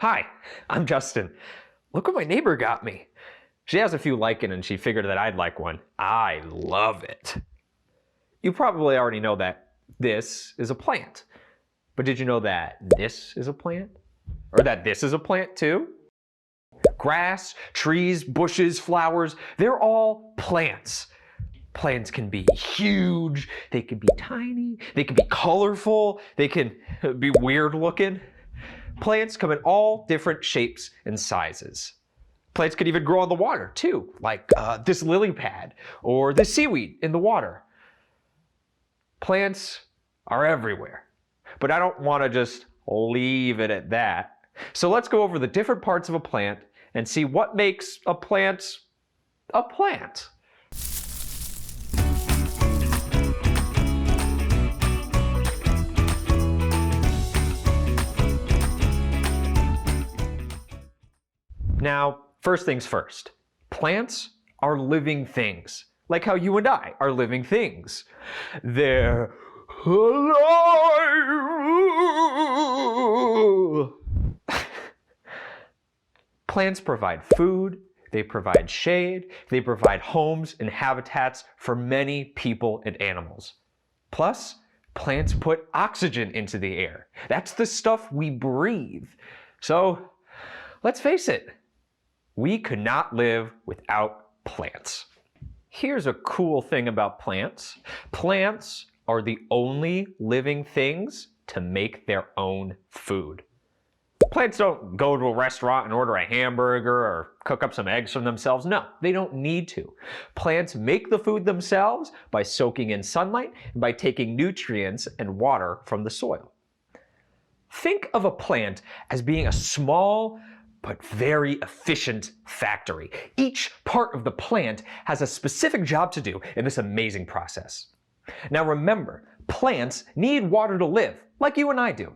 Hi, I'm Justin. Look what my neighbor got me. She has a few lichen and she figured that I'd like one. I love it. You probably already know that this is a plant. But did you know that this is a plant? Or that this is a plant too? Grass, trees, bushes, flowers, they're all plants. Plants can be huge, they can be tiny, they can be colorful, they can be weird looking. Plants come in all different shapes and sizes. Plants can even grow on the water too, like this lily pad or the seaweed in the water. Plants are everywhere, but I don't want to just leave it at that. So let's go over the different parts of a plant and see what makes a plant a plant. Now, first things first, plants are living things, like how you and I are living things. They're alive. Plants provide food, they provide shade, they provide homes and habitats for many people and animals. Plus, plants put oxygen into the air. That's the stuff we breathe. So, let's face it. We could not live without plants. Here's a cool thing about plants. Plants are the only living things to make their own food. Plants don't go to a restaurant and order a hamburger or cook up some eggs for themselves. No, they don't need to. Plants make the food themselves by soaking in sunlight and by taking nutrients and water from the soil. Think of a plant as being a small but very efficient factory. Each part of the plant has a specific job to do in this amazing process. Now remember, plants need water to live, like you and I do.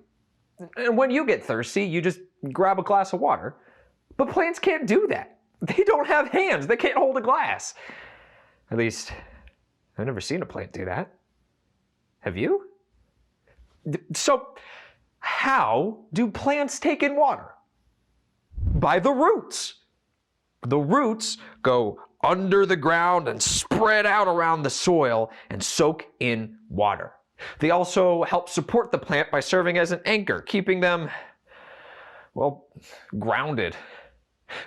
And when you get thirsty, you just grab a glass of water. But plants can't do that. They don't have hands. They can't hold a glass. At least, I've never seen a plant do that. Have you? So, how do plants take in water? By the roots. The roots go under the ground and spread out around the soil and soak in water. They also help support the plant by serving as an anchor, keeping them, well, grounded.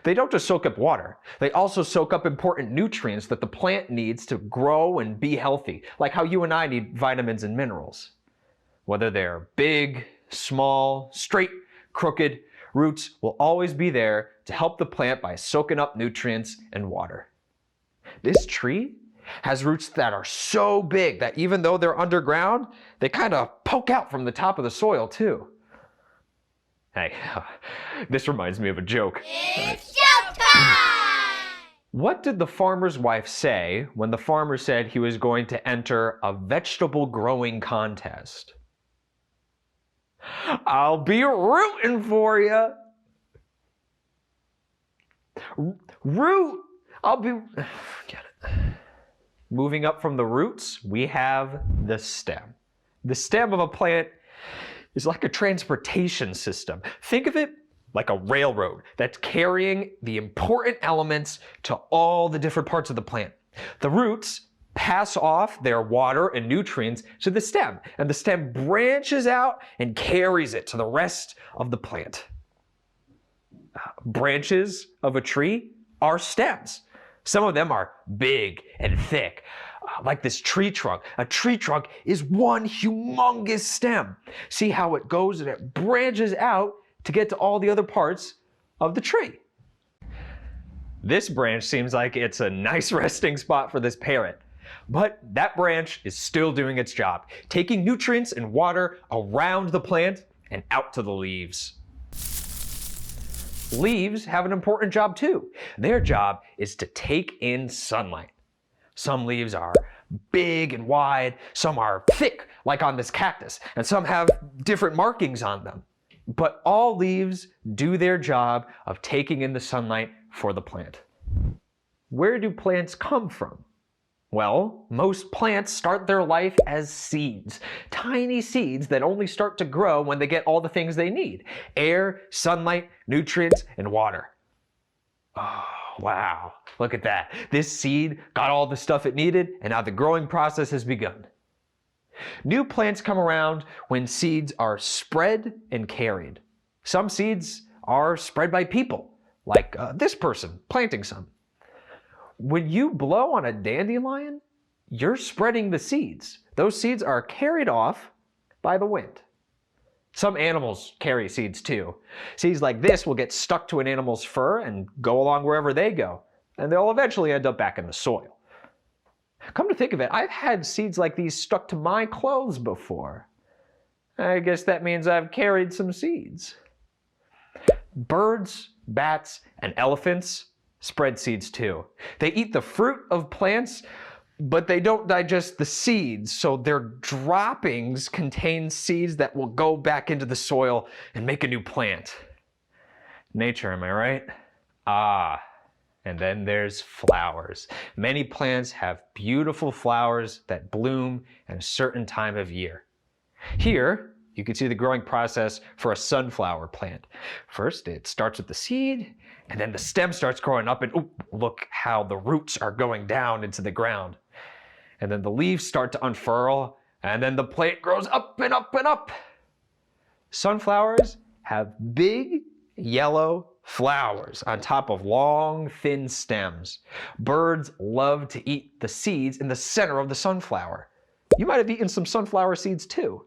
They don't just soak up water, they also soak up important nutrients that the plant needs to grow and be healthy, like how you and I need vitamins and minerals. Whether they're big, small, straight, crooked, roots will always be there to help the plant by soaking up nutrients and water. This tree has roots that are so big that even though they're underground, they kind of poke out from the top of the soil too. Hey, this reminds me of a joke. It's joke time! What did the farmer's wife say when the farmer said he was going to enter a vegetable growing contest? I'll be rooting for you. Forget it. Moving up from the roots, we have the stem. The stem of a plant is like a transportation system. Think of it like a railroad that's carrying the important elements to all the different parts of the plant. The roots pass off their water and nutrients to the stem, and the stem branches out and carries it to the rest of the plant. Branches of a tree are stems. Some of them are big and thick, like this tree trunk. A tree trunk is one humongous stem. See how it goes and it branches out to get to all the other parts of the tree. This branch seems like it's a nice resting spot for this parrot. But that branch is still doing its job, taking nutrients and water around the plant and out to the leaves. Leaves have an important job too. Their job is to take in sunlight. Some leaves are big and wide, some are thick, like on this cactus, and some have different markings on them. But all leaves do their job of taking in the sunlight for the plant. Where do plants come from? Well, most plants start their life as seeds. Tiny seeds that only start to grow when they get all the things they need: air, sunlight, nutrients, and water. Oh, wow. Look at that. This seed got all the stuff it needed, and now the growing process has begun. New plants come around when seeds are spread and carried. Some seeds are spread by people, like this person planting some. When you blow on a dandelion, you're spreading the seeds. Those seeds are carried off by the wind. Some animals carry seeds too. Seeds like this will get stuck to an animal's fur and go along wherever they go, and they'll eventually end up back in the soil. Come to think of it, I've had seeds like these stuck to my clothes before. I guess that means I've carried some seeds. Birds, bats, and elephants spread seeds too. They eat the fruit of plants, but they don't digest the seeds, so their droppings contain seeds that will go back into the soil and make a new plant. Nature, am I right? Ah, and then there's flowers. Many plants have beautiful flowers that bloom at a certain time of year. Here, you can see the growing process for a sunflower plant. First, it starts with the seed, and then the stem starts growing up, and look how the roots are going down into the ground. And then the leaves start to unfurl, and then the plant grows up and up and up. Sunflowers have big yellow flowers on top of long, thin stems. Birds love to eat the seeds in the center of the sunflower. You might have eaten some sunflower seeds too.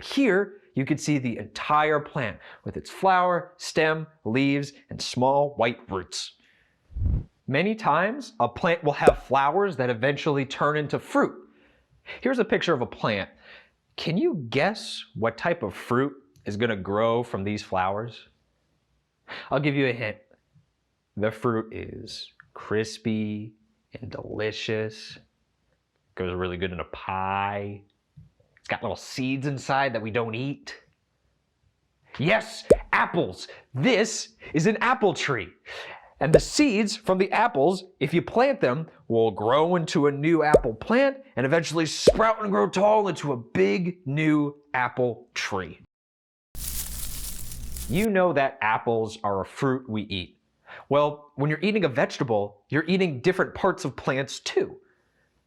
Here, you can see the entire plant with its flower, stem, leaves, and small white roots. Many times, a plant will have flowers that eventually turn into fruit. Here's a picture of a plant. Can you guess what type of fruit is going to grow from these flowers? I'll give you a hint. The fruit is crispy and delicious. Goes really good in a pie. It's got little seeds inside that we don't eat. Yes, apples. This is an apple tree. And the seeds from the apples, if you plant them, will grow into a new apple plant and eventually sprout and grow tall into a big new apple tree. You know that apples are a fruit we eat. Well, when you're eating a vegetable, you're eating different parts of plants too.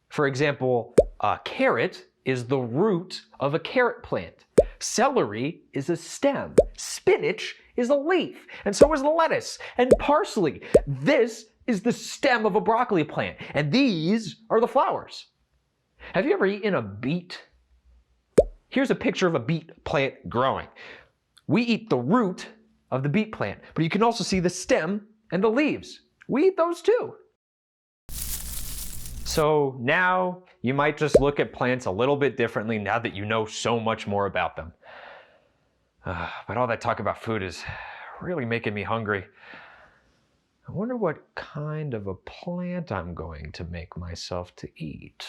For example, a carrot is the root of a carrot plant. Celery is a stem. Spinach is a leaf. And so is lettuce and parsley. This is the stem of a broccoli plant. And these are the flowers. Have you ever eaten a beet? Here's a picture of a beet plant growing. We eat the root of the beet plant, but you can also see the stem and the leaves. We eat those too. So now you might just look at plants a little bit differently now that you know so much more about them. But all that talk about food is really making me hungry. I wonder what kind of a plant I'm going to make myself to eat.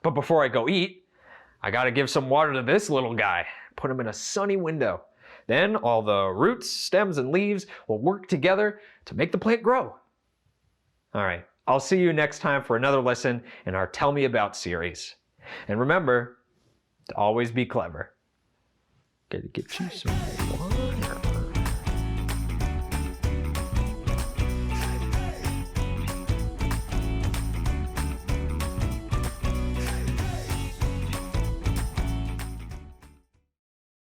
But before I go eat, I gotta give some water to this little guy. Put him in a sunny window. Then all the roots, stems, and leaves will work together to make the plant grow. All right, I'll see you next time for another lesson in our Tell Me About series. And remember to always be clever. Gotta get you some water.